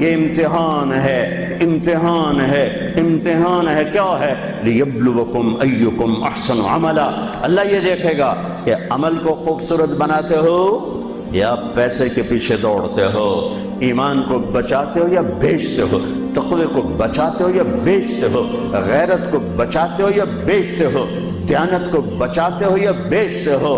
یہ امتحان ہے، امتحان ہے، امتحان ہے۔ کیا ہے؟ لیبلوکم ایکم احسن عملا۔ اللہ یہ دیکھے گا کہ عمل کو خوبصورت بناتے ہو یا پیسے کے پیچھے دوڑتے ہو، ایمان کو بچاتے ہو یا بیچتے ہو، تقوی کو بچاتے ہو یا بیچتے ہو، غیرت کو بچاتے ہو یا بیچتے ہو، دیانت کو بچاتے ہو یا بیچتے ہو۔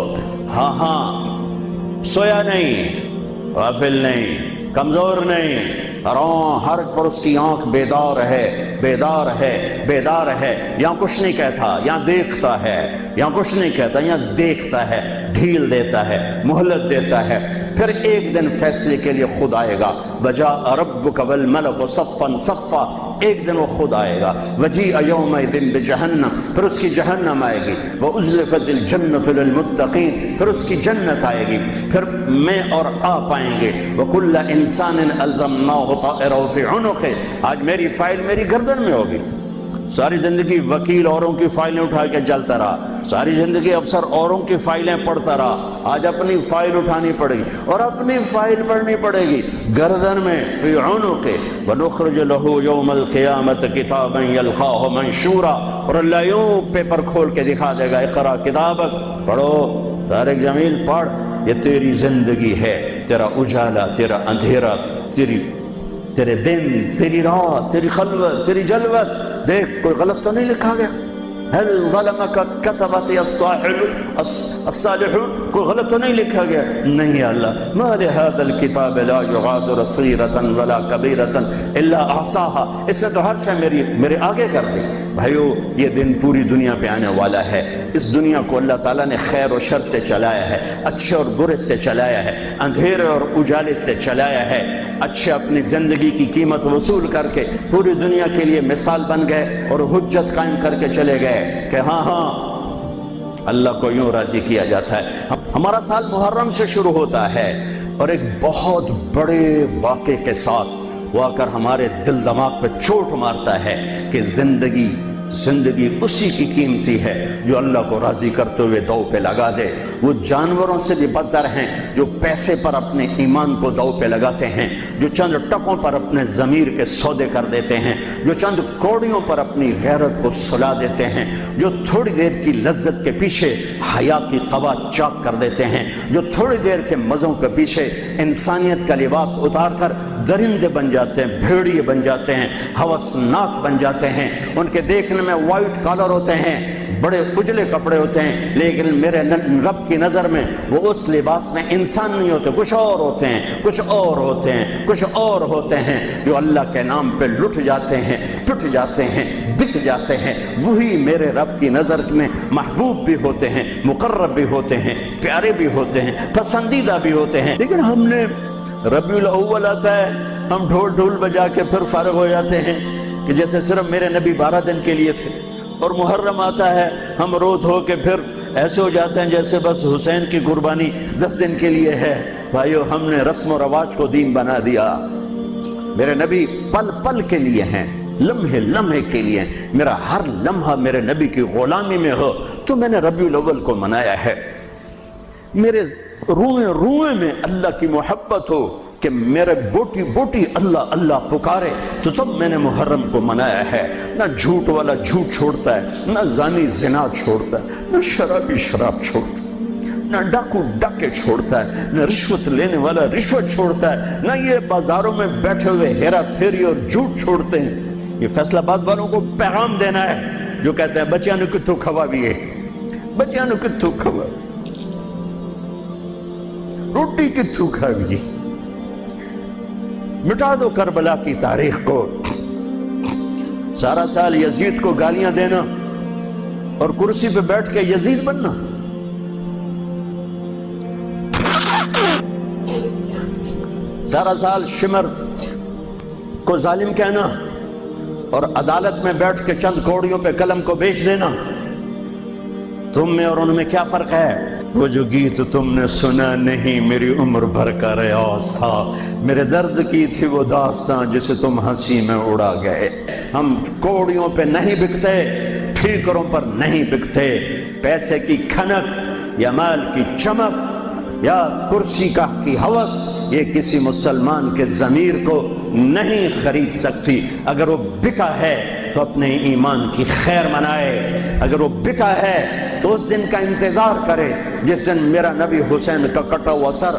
ہاں ہاں، سویا نہیں، غافل نہیں، کمزور نہیں، ہر پر اس کی آنکھ بیدار ہے، بیدار ہے، بیدار ہے۔ یہاں کچھ نہیں کہتا، یہاں دیکھتا ہے، یہاں کچھ نہیں کہتا، یہاں دیکھتا ہے، ڈھیل دیتا ہے، مہلت دیتا ہے۔ پھر ایک دن فیصلے کے لیے خود آئے گا، وجاء ربک والملک صفا صفا، ایک دن وہ خود آئے گا۔ وجیء یومئذ بجہنم، پھر اس کی جہنم آئے گی۔ وازلفت الجنۃ للمتقین، پھر اس کی جنت آئے گی۔ پھر میں اور آپ آئیں گے۔ وکل انسان الزمناہ طائرہ فی عنقہ، آج میری فائل میری گردن میں ہوگی۔ ساری زندگی وکیل اوروں کی فائلیں اٹھا کے چلتا رہا، ساری زندگی افسر اوروں کی فائلیں پڑھتا رہا، آج اپنی فائل اٹھانی پڑے گی، اور اپنی فائل پڑھنی پڑے گی گردن میں، فی عنقہ۔ وَنُخْرِجُ لَهُ يَوْمَ الْقِيَامَةِ كِتَابًا يَلْقَاهُ مَنشُورًا، اور اللہ یوں پیپر کھول کے دکھا دے گا، اقرا کتابک، پڑھو طارق جمیل پڑھ، یہ تیری زندگی ہے، تیرا اجالا، تیرا اندھیرا، تیرے دن، تیری رات، تیری خلوت، تیری جلوت۔ دیکھ کوئی غلط تو نہیں لکھا گیا؟ هل ظلمك كتبت الصالحون، کوئی غلط تو نہیں لکھا گیا؟ نہیں اللہ، ما لهذا الكتاب لا يغادر صغيرة ولا كبيرة الا احصاها، اس سے تو ہر شے میرے آگے کر دی۔ بھائیو، یہ دن پوری دنیا پہ آنے والا ہے۔ اس دنیا کو اللہ تعالیٰ نے خیر و شر سے چلایا ہے، اچھے اور برے سے چلایا ہے، اندھیرے اور اجالے سے چلایا ہے۔ اچھے اپنی زندگی کی قیمت وصول کر کے پوری دنیا کے لیے مثال بن گئے اور حجت قائم کر کے چلے گئے کہ ہاں ہاں اللہ کو یوں راضی کیا جاتا ہے۔ ہمارا سال محرم سے شروع ہوتا ہے اور ایک بہت بڑے واقعے کے ساتھ وہ آ کر ہمارے دل دماغ پہ چوٹ مارتا ہے کہ زندگی اسی کی قیمتی ہے جو اللہ کو راضی کرتے ہوئے دو پہ لگا دے۔ وہ جانوروں سے بھی بدتر ہیں جو پیسے پر اپنے ایمان کو دو پہ لگاتے ہیں، جو چند ٹکوں پر اپنے ضمیر کے سودے کر دیتے ہیں، جو چند کوڑیوں پر اپنی غیرت کو سلا دیتے ہیں، جو تھوڑی دیر کی لذت کے پیچھے حیا کی قبا چاک کر دیتے ہیں، جو تھوڑی دیر کے مزوں کے پیچھے انسانیت کا لباس اتار کر درندے بن جاتے ہیں، بھیڑیے بن جاتے ہیں، ہوسناک بن جاتے ہیں۔ ان کے دیکھنے میں وائٹ کالر ہوتے ہیں، بڑے اجلے کپڑے ہوتے ہیں، لیکن میرے رب کی نظر میں وہ اس لباس میں انسان نہیں ہوتے، کچھ اور ہوتے ہیں، کچھ اور ہوتے ہیں، کچھ اور ہوتے ہیں، جو اللہ کے نام پہ لٹ جاتے ہیں، ٹوٹ جاتے ہیں، بک جاتے ہیں۔ وہی میرے رب کی نظر میں محبوب بھی ہوتے ہیں، مقرب بھی ہوتے ہیں، پیارے بھی ہوتے ہیں، پسندیدہ بھی ہوتے ہیں۔ لیکن ہم نے ربیع الاول آتا ہے، ہم ڈھول بجا کے پھر فارغ ہو جاتے ہیں کہ جیسے صرف میرے نبی 12 دن کے لیے تھے، اور محرم آتا ہے ہم رو دھو کے پھر ایسے ہو جاتے ہیں جیسے بس حسین کی قربانی 10 دن کے لیے ہے۔ بھائیو، ہم نے رسم و رواج کو دین بنا دیا۔ میرے نبی پل پل کے لیے ہیں، لمحے لمحے کے لیے۔ میرا ہر لمحہ میرے نبی کی غلامی میں ہو تو میں نے ربیع الاول کو منایا ہے۔ میرے روئے روئے میں اللہ کی محبت ہو کہ میرے بوٹی بوٹی اللہ اللہ پکارے تو تب میں نے محرم کو منایا ہے۔ نہ جھوٹ والا جھوٹ چھوڑتا ہے، نہ زانی زنا چھوڑتا ہے، نہ شرابی شراب چھوڑتا ہے، نہ ڈاکو ڈاکے چھوڑتا ہے، نہ رشوت لینے والا رشوت چھوڑتا ہے، نہ یہ بازاروں میں بیٹھے ہوئے ہیرا پھیری اور جھوٹ چھوڑتے ہیں۔ یہ فیصلہ آباد والوں کو پیغام دینا ہے جو کہتے ہیں بچیاں نے کتھو کھوا بھی ہے، بچیاں نے کتھو کھوا، روٹی کتھو کھا بھی، مٹا دو کربلا کی تاریخ کو۔ سارا سال یزید کو گالیاں دینا اور کرسی پہ بیٹھ کے یزید بننا، سارا سال شمر کو ظالم کہنا اور عدالت میں بیٹھ کے چند کوڑیوں پہ قلم کو بیچ دینا۔ تم میں اور ان میں کیا فرق ہے؟ وہ جو گیت تم نے سنا نہیں میری عمر بھر کا ریاض تھا، میرے درد کی تھی وہ داستان جسے تم ہنسی میں اڑا گئے۔ ہم کوڑیوں پہ نہیں بکتے، ٹھیکروں پر نہیں بکتے۔ پیسے کی کھنک یا مال کی چمک یا کرسی کا کی ہوس یہ کسی مسلمان کے ضمیر کو نہیں خرید سکتی۔ اگر وہ بکا ہے تو اپنے ایمان کی خیر منائے، اگر وہ بکا ہے تو اس دن کا انتظار کرے جس دن میرا نبی حسین کا کٹا ہوا سر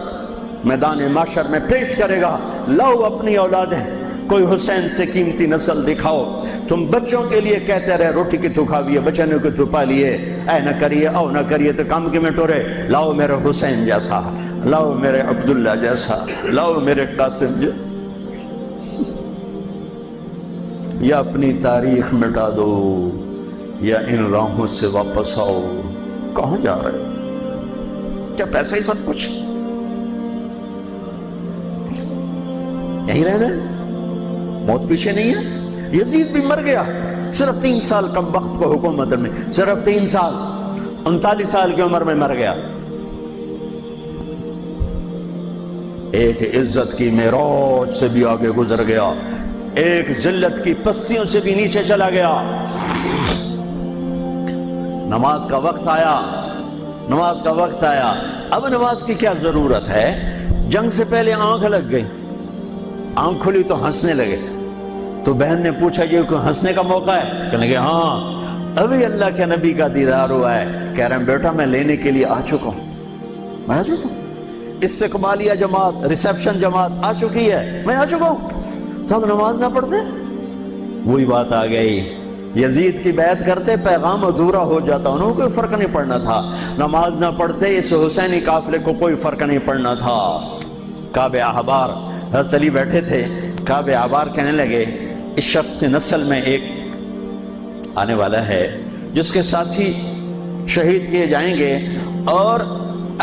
میدان معاشر میں پیش کرے گا۔ لاؤ اپنی اولادیں، کوئی حسین سے قیمتی نسل دکھاؤ۔ تم بچوں کے لیے کہتے رہے روٹی کی تو کھاویے، بچنے کو تو پالیے، اے نہ کریے او نہ کریے تو کام کی میں ٹورے۔ لاؤ میرے حسین جیسا، لاؤ میرے عبداللہ جیسا، لاؤ میرے قاسم جیسا، یا اپنی تاریخ مٹا دو یا ان راہوں سے واپس آؤ۔ کہاں جا رہے ہو؟ کیا پیسہ ہی سب کچھ؟ یہیں رہنا ہے؟ موت پیچھے نہیں ہے؟ یزید بھی مر گیا، صرف 3 سال کم وقت کو حکومت میں، صرف 3 سال، 39 سال کی عمر میں مر گیا۔ ایک عزت کی معراج سے بھی آگے گزر گیا، ایک ذلت کی پستیوں سے بھی نیچے چلا گیا۔ نماز کا وقت آیا، نماز کا وقت آیا۔ اب نماز کی کیا ضرورت ہے؟ جنگ سے پہلے آنکھ لگ گئی، آنکھ کھلی تو ہنسنے لگے۔ تو بہن نے پوچھا یہ کوئی ہنسنے کا موقع ہے؟ کہنے لگے ہاں، ابھی اللہ کے نبی کا دیدار ہوا ہے۔ کہہ رہے ہیں بیٹا میں لینے کے لیے آ چکا ہوں، میں آ چکا ہوں، استقبالیہ جماعت، ریسیپشن جماعت آ چکی ہے، میں آ چکا ہوں۔ تو ہم نماز نہ پڑھتے؟ وہی بات آ گئی، یزید کی بیعت کرتے پیغام ادھورا ہو جاتا، انہوں کو کوئی فرق نہیں پڑنا تھا۔ نماز نہ پڑھتے اس حسینی قافلے کو کوئی فرق نہیں پڑنا تھا۔ کعب احبار حضرت علی بیٹھے تھے، کعب احبار کہنے لگے اس شخص نسل میں ایک آنے والا ہے جس کے ساتھی شہید کیے جائیں گے اور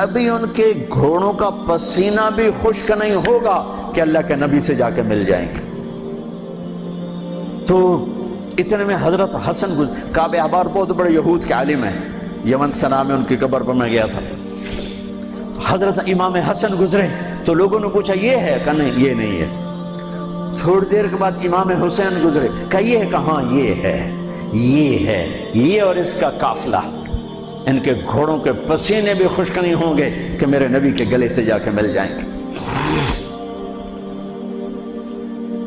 ابھی ان کے گھوڑوں کا پسینہ بھی خشک نہیں ہوگا کہ اللہ کے نبی سے جا کے مل جائیں گے۔ تو اتنے میں حضرت حسن کعب احبار بہت بڑے یہود کے عالم ہیں، یمن سنا میں ان کی قبر پر میں گیا تھا۔ حضرت امام حسن گزرے تو لوگوں نے پوچھا یہ ہے؟ کہ نہیں یہ نہیں ہے۔ تھوڑی دیر کے بعد امام حسین گزرے، کہ یہ ہے؟ کہاں یہ ہے، یہ ہے، یہ اور اس کا قافلہ، ان کے گھوڑوں کے پسینے بھی خشک نہیں ہوں گے کہ میرے نبی کے گلے سے جا کے مل جائیں گے۔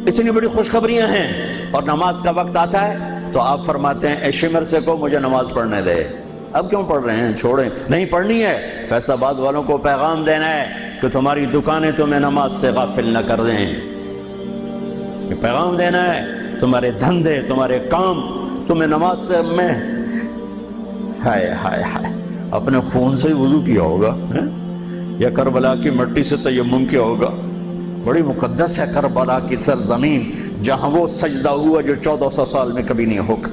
اتنی بڑی خوشخبریاں ہیں، اور نماز کا وقت آتا ہے تو آپ فرماتے ہیں اے شمر سے کو مجھے نماز پڑھنے دے۔ اب کیوں پڑھ رہے ہیں؟ چھوڑیں، نہیں پڑھنی ہے۔ فیصل آباد والوں کو پیغام دینا ہے کہ تمہاری دکانیں تمہیں نماز سے غافل نہ کر دیں، یہ پیغام دینا ہے، تمہارے دھندے، تمہارے کام تمہیں نماز سے میں ہائے ہائے ہائے اپنے خون سے ہی وضو کیا ہوگا یا کربلا کی مٹی سے تیمم کیا ہوگا۔ بڑی مقدس ہے کربلا کی سرزمین، جہاں وہ سجدہ ہوا جو 1400 سال میں کبھی نہیں ہوگا،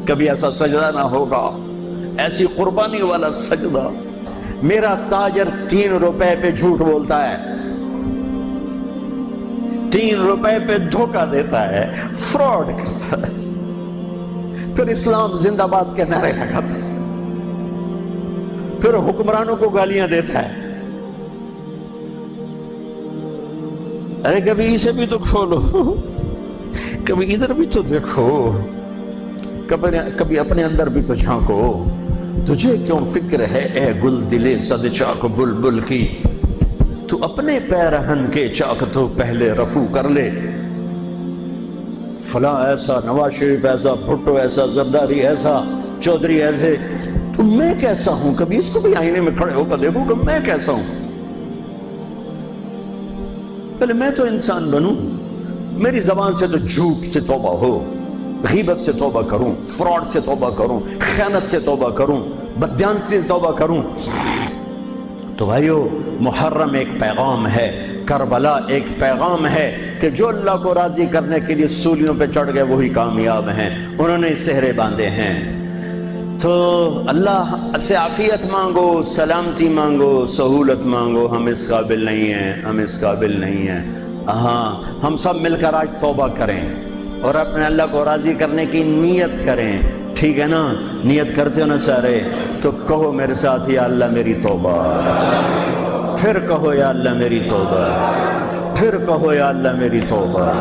کبھی ایسا سجدہ نہ ہوگا، ایسی قربانی والا سجدہ۔ میرا تاجر 3 روپے پہ جھوٹ بولتا ہے، 3 روپے پہ دھوکہ دیتا ہے، فراڈ کرتا ہے، پھر اسلام زندہ باد کے نعرے لگاتا ہے، پھر حکمرانوں کو گالیاں دیتا ہے۔ ارے کبھی اسے بھی تو کھولو، کبھی ادھر بھی تو دیکھو، کبھی اپنے اندر بھی تو جھانکو۔ تجھے کیوں فکر ہے اے گل دلے صد چاک بلبل کی، تو اپنے پیرہن کے چاک تو پہلے رفو کر لے۔ فلاں ایسا، نواز شریف ایسا، بھٹو ایسا، زرداری ایسا، چودھری ایسے، تو میں کیسا ہوں؟ کبھی اس کو بھی آئینے میں کھڑے ہو کر دیکھو کہ میں کیسا ہوں۔ پہلے میں تو انسان بنوں، میری زبان سے تو جھوٹ سے توبہ ہو، غیبت سے توبہ کروں، فراڈ سے توبہ کروں، خیانت سے توبہ کروں، بددیانتی سے توبہ کروں۔ تو بھائیو، محرم ایک پیغام ہے، کربلا ایک پیغام ہے کہ جو اللہ کو راضی کرنے کے لیے سولیوں پہ چڑھ گئے وہی کامیاب ہیں، انہوں نے سہرے باندھے ہیں۔ تو اللہ سے عافیت مانگو، سلامتی مانگو، سہولت مانگو۔ ہم اس قابل نہیں ہیں، ہم اس قابل نہیں ہیں۔ ہاں، ہم سب مل کر آج توبہ کریں اور اپنے اللہ کو راضی کرنے کی نیت کریں، ٹھیک ہے نا؟ نیت کرتے ہو نا سارے؟ تو کہو میرے ساتھ یا اللہ میری توبہ، پھر کہو یا اللہ میری توبہ، پھر کہو یا اللہ میری توبہ۔